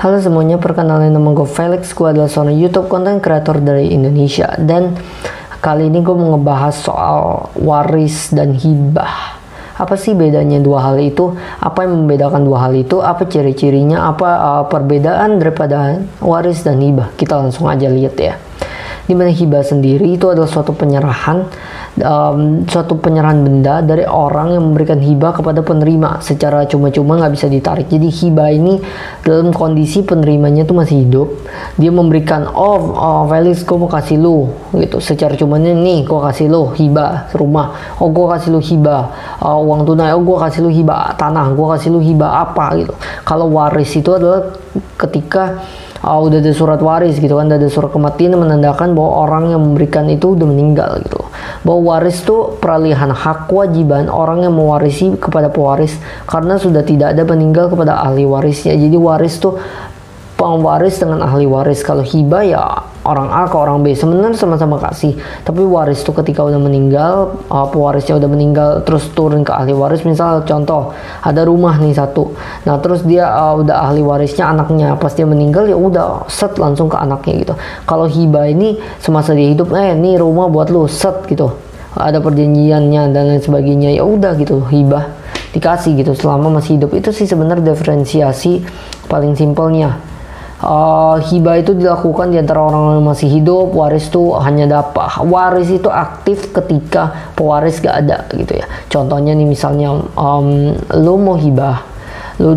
Halo semuanya, perkenalkan nama gue Felix. Gue adalah seorang YouTube content creator dari Indonesia. Dan kali ini gue mau ngebahas soal waris dan hibah. Apa sih bedanya dua hal itu? Apa yang membedakan dua hal itu? Apa ciri-cirinya? Apa perbedaan daripada waris dan hibah? Kita langsung aja lihat ya. Dimana hibah sendiri itu adalah suatu penyerahan benda dari orang yang memberikan hibah kepada penerima secara cuma-cuma, nggak bisa ditarik. Jadi hibah ini dalam kondisi penerimanya tuh masih hidup, dia memberikan Felix, gue mau kasih lu gitu secara cumanya, nih gue kasih lu hibah rumah, gue kasih lu hibah uang tunai, gue kasih lu hibah tanah, gue kasih lu hibah apa gitu. Kalau waris itu adalah ketika udah ada surat waris gitu kan, udah ada surat kematian yang menandakan bahwa orang yang memberikan itu udah meninggal gitu. Bahwa waris tuh peralihan hak kewajiban orang yang mewarisi kepada pewaris karena sudah tidak ada peninggal kepada ahli warisnya. Jadi waris tuh pewaris dengan ahli waris. Kalau hibah ya orang A ke orang B, sebenarnya sama-sama kasih, tapi waris tuh ketika udah meninggal, pewarisnya udah meninggal terus turun ke ahli waris. Misal contoh ada rumah nih satu, nah terus dia udah ahli warisnya anaknya, pas dia meninggal ya udah set langsung ke anaknya gitu. Kalau hibah ini semasa dia hidup, nih rumah buat lu, set gitu, ada perjanjiannya dan lain sebagainya, ya udah gitu hibah dikasih gitu selama masih hidup. Itu sih sebenarnya diferensiasi paling simpelnya. Hibah itu dilakukan di antara orang yang masih hidup. Waris itu hanya dapat, waris itu aktif ketika pewaris gak ada gitu ya. Contohnya nih misalnya lu mau hibah, lu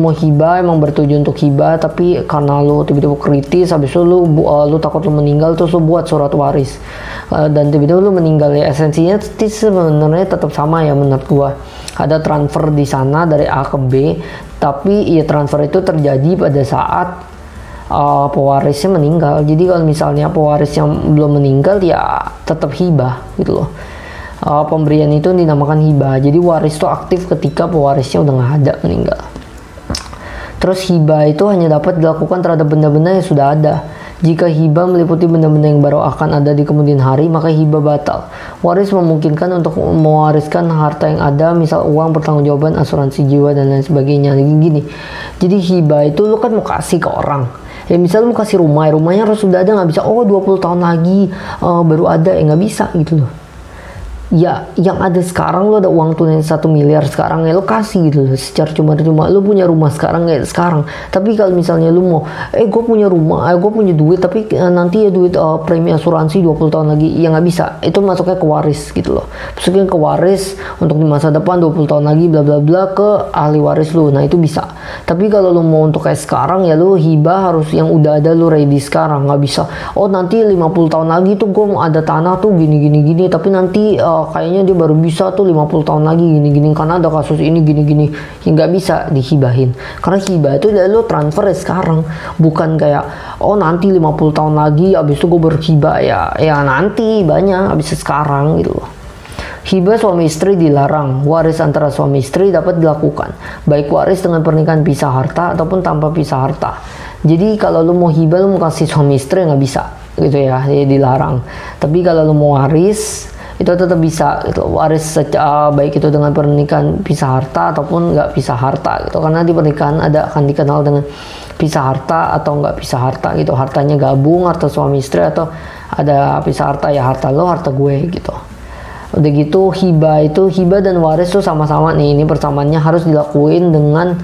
mau hibah, emang bertujuan untuk hibah, tapi karena lu tiba-tiba kritis, habis itu lu takut lu meninggal, terus lu buat surat waris dan tiba-tiba lu meninggal. Ya esensinya sebenarnya tetap sama ya menurut gua. Ada transfer di sana dari A ke B, tapi ya transfer itu terjadi pada saat pewarisnya meninggal. Jadi kalau misalnya pewaris yang belum meninggal ya tetap hibah gitu loh. Pemberian itu dinamakan hibah. Jadi waris itu aktif ketika pewarisnya udah nggak ada, meninggal. Terus hibah itu hanya dapat dilakukan terhadap benda-benda yang sudah ada. Jika hibah meliputi benda-benda yang baru akan ada di kemudian hari, maka hibah batal. Waris memungkinkan untuk mewariskan harta yang ada, misal uang, pertanggungjawaban, asuransi jiwa, dan lain sebagainya. Gini, jadi hibah itu lu kan mau kasih ke orang. Ya misal lu mau kasih rumahnya harus sudah ada, nggak bisa 20 tahun lagi baru ada, ya nggak bisa gitu loh. Ya yang ada sekarang lu ada uang tunai 1 miliar sekarang, ya lu kasih gitu loh secara cuma-cuma. Lu punya rumah sekarang ya sekarang. Tapi kalau misalnya lu mau gue punya rumah, gue punya duit, tapi nanti ya duit premi asuransi 20 tahun lagi, ya nggak bisa. Itu masuknya ke waris gitu loh. Masuknya ke waris untuk di masa depan 20 tahun lagi bla bla bla ke ahli waris lu. Nah itu bisa. Tapi kalau lu mau untuk kayak sekarang, ya lu hibah harus yang udah ada, lu ready sekarang. Nggak bisa nanti 50 tahun lagi tuh gue mau ada tanah tuh gini, tapi nanti kayaknya dia baru bisa tuh 50 tahun lagi gini karena ada kasus ini gini, ya nggak bisa dihibahin. Karena hibah itu lo transfer sekarang, bukan kayak nanti 50 tahun lagi abis itu gue berhibah, ya nanti banyak abis sekarang gitu loh. Hibah suami istri dilarang. Waris antara suami istri dapat dilakukan, baik waris dengan pernikahan pisah harta ataupun tanpa pisah harta. Jadi kalau lo mau hibah, lo mau kasih suami istri, nggak bisa gitu ya, dilarang. Tapi kalau lo mau waris itu tetap bisa gitu, waris baik itu dengan pernikahan pisah harta ataupun nggak pisah harta gitu. Karena di pernikahan akan dikenal dengan pisah harta atau nggak pisah harta gitu, hartanya gabung, harta suami istri, atau ada pisah harta, ya harta lo harta gue gitu. Udah gitu hibah dan waris tuh sama-sama nih, ini persamaannya harus dilakuin dengan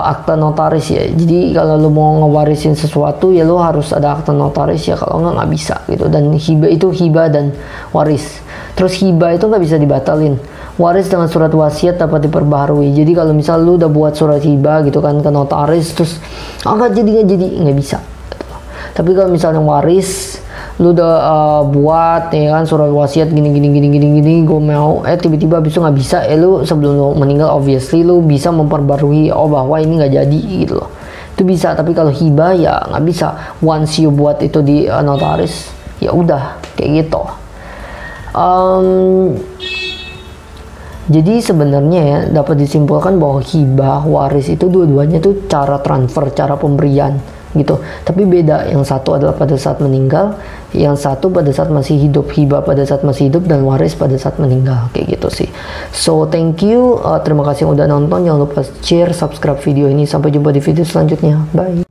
akta notaris ya. Jadi kalau lu mau ngewarisin sesuatu, ya lu harus ada akta notaris ya, kalau nggak bisa gitu. Dan hibah dan waris. Terus hibah itu nggak bisa dibatalin. Waris dengan surat wasiat dapat diperbaharui. Jadi kalau misal lu udah buat surat hibah gitu kan ke notaris, terus nggak jadi, nggak bisa gitu. Tapi kalau misalnya waris, lu udah buat ya kan surat wasiat gini gue mau, tiba-tiba abis itu nggak bisa, lu sebelum lu meninggal obviously lu bisa memperbarui bahwa ini nggak jadi gitu loh. Itu bisa. Tapi kalau hibah ya nggak bisa. Once you buat itu di notaris, ya udah kayak gitu. Jadi sebenarnya ya dapat disimpulkan bahwa hibah, waris itu dua-duanya tuh cara transfer, cara pemberian gitu. Tapi beda, yang satu adalah pada saat meninggal, yang satu pada saat masih hidup. Hibah pada saat masih hidup dan waris pada saat meninggal, kayak gitu sih. So thank you, terima kasih yang udah nonton. Jangan lupa share, subscribe video ini. Sampai jumpa di video selanjutnya. Bye.